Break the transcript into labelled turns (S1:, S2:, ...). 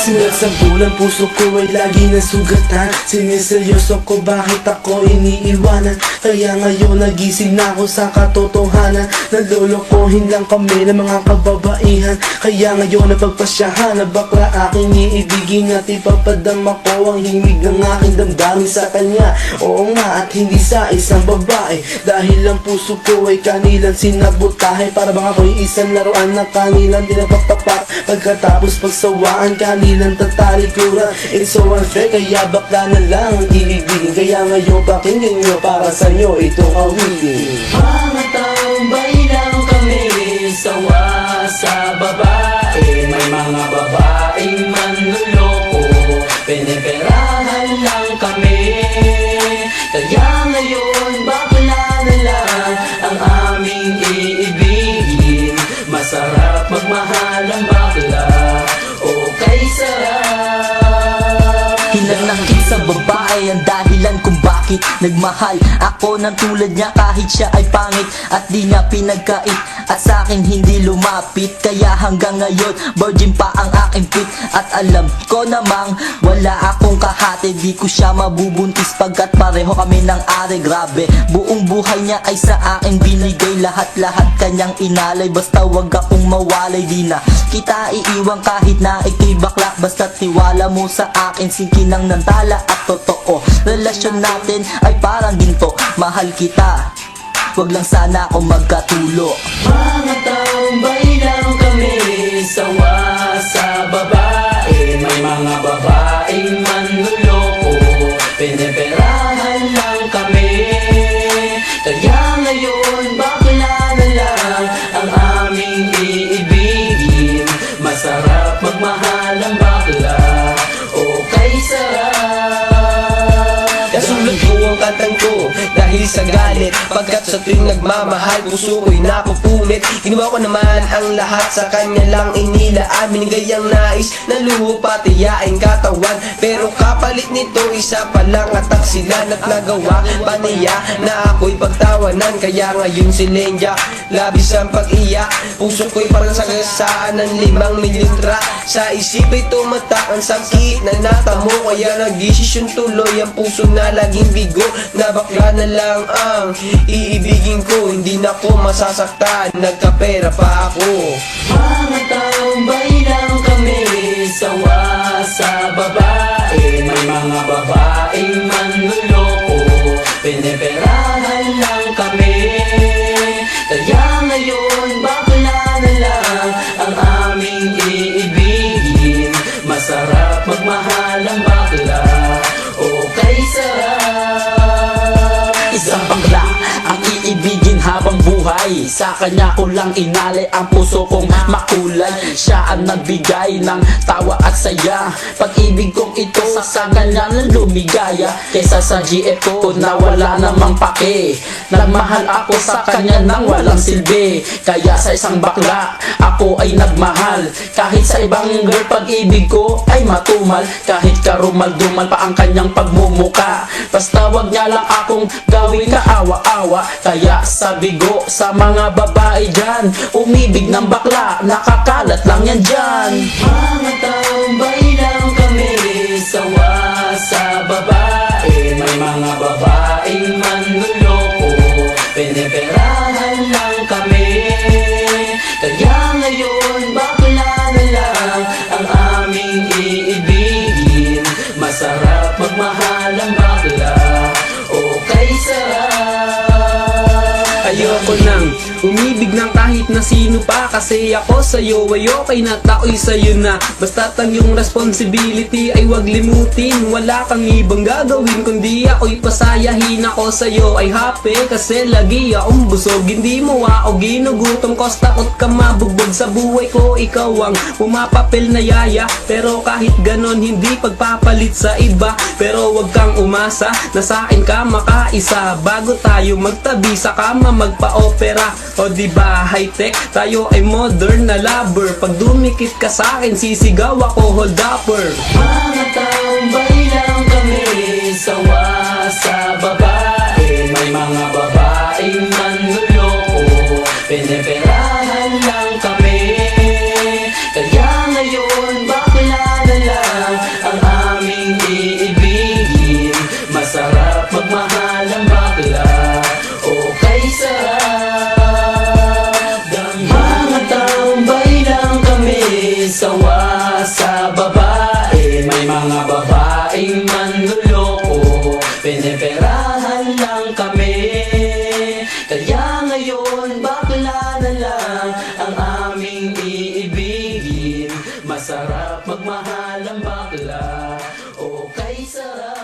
S1: Simulat sa bulan, puso ko ay lagi nasugatan. Siniseryoso ko bakit ako iniiwanan. Kaya ngayon nagising na ako sa katotohanan. Nalolokohin lang kami ng mga kababaihan. Kaya ngayon napagpasyahan na bakla aking iibigin. At ipapadama ko ang himig ng aking damdamin sa kanya. Oo nga, at hindi sa isang babae. Dahil ang puso ko ay kanilang sinabotahe. Para bang ako'y isang laruan na kanilang dinapagpapak. Pagkatapos pagsawaan, kanilang tatalikuran. It's so unfair, kaya bakla na lang ang iibigin. Kaya ngayon pakinggan nyo, para sa inyo itong awitin.
S2: Mga tambay lang kami, sawa sa babae. May mga babaeng manluloko, piniperahan lang kami. Kaya ngayon bakla na lang ang aming iibigin. Masarap magmahal ang bakla, okay sarap.
S3: Hinanakit sa babae ang dahilan kung bakit nagmahal ako ng tulad niya kahit siya ay pangit at di niya pinagkait at sa akin hindi lumapit. Kaya hanggang ngayon virgin pa ang aking pit at alam ko namang wala akong kahati. Di ko siya mabubuntis pagkat pareho kami ng are. Grabe, buong buhay niya ay sa akin binigay. Lahat-lahat kanyang inalay, basta wag akong mawalay. Di na kita iiwan kahit na ikay bakla, basta tiwala mo sa akin. Sinkinang ng tala at totoo, relasyon natin ay parang ginto. Mahal kita, wag lang sana ako magkatulo.
S2: Mga tambay lang kami, sawa sa babae. May mga babaeng manluloko, piniperahan lang kami. Kaya ngayon bakla na lang ang aming iibigin. Masarap magmahal ang bakla, okay sarap.
S4: Nasulat ko ang kantang ko dahil sa galit, pagkat sa tuwing nagmamahal puso ko'y napupunit. Ginawa ko naman ang lahat sa kanya lang inilaan. Binigay ang nais na luho pati yaing katawan, pero kapalit nito isa pa lang atak sila. At nagawa pa niya na ako'y pagtawanan. Kaya ngayon si Lenja labis ang pag-iyak. Puso ko'y parang sagasaan ng 5 milyon tra. Sa isip ay tumatak ang sakit na natamo. Kaya nagdesisyon tuloy ang puso na laging bigo, na bakla na lang ang iibigin ko. Hindi na ko masasaktan, nagkapera pa ako.
S2: Mga tambay lang kami, sawa sa babae. May mga babaeng manluloko, piniperahan lang kami. Kaya ngayon bakla na lang ang aming iibigin. Masarap magmahal ang bakla, okay sarap.
S5: Isang bakla ang iibigin habang buhay. Sa kanya ko lang inalay ang puso kong makulay. Siya ang nagbigay ng tawa at saya. Pag-ibig kong ito sa kanya lang lumigaya. Kaysa sa GF ko na wala namang pake. Nagmahal ako sa kanya nang walang silbi. Kaya sa isang bakla ako ay nagmahal. Kahit sa ibang girl pag-ibig ko ay matumal. Kahit karumal-dumal pa ang kanyang pagmumuka. Basta wag niya lang akong gawing kaawa-awa. Kaya sabi ko sa mga babae dyan, umibig ng bakla, nakakalat lang yan dyan.
S2: Mga tambay lang kami, sawa sa babae. May mga babaeng manluloko, piniperahan lang kami. Kaya ngayon bakla na lang ang aming iibigin. Masarap magmahal ang bakla, okay sarap.
S1: Ayoko nang umibig ng kahit na sino pa. Kasi ako sa'yo ay okay na, ako'y sa'yo na. Basta't ang iyong responsibility ay wag limutin. Wala kang ibang gagawin kundi ako'y pasayahin. Ako sa'yo ay happy kasi lagi akong busog. Hindi mo ako ginugutom, cause takot ka mabugbog. Sa buhay ko ikaw ang pumapapil na yaya, pero kahit ganon hindi pagpapalit sa iba. Pero wag kang umasa na sa'kin ka makaisa. Bago tayo magtabi sa kama magpa-opera. O diba high-tech, tayo ay modern na lover. Pag dumikit ka sa'kin sisigaw ako hold upper.
S2: Mga tambay lang kami, sawa sa babae. May mga babaeng manluloko, piniperahan lang kami. Kaya ngayon bakla na lang bakla. O kay sarap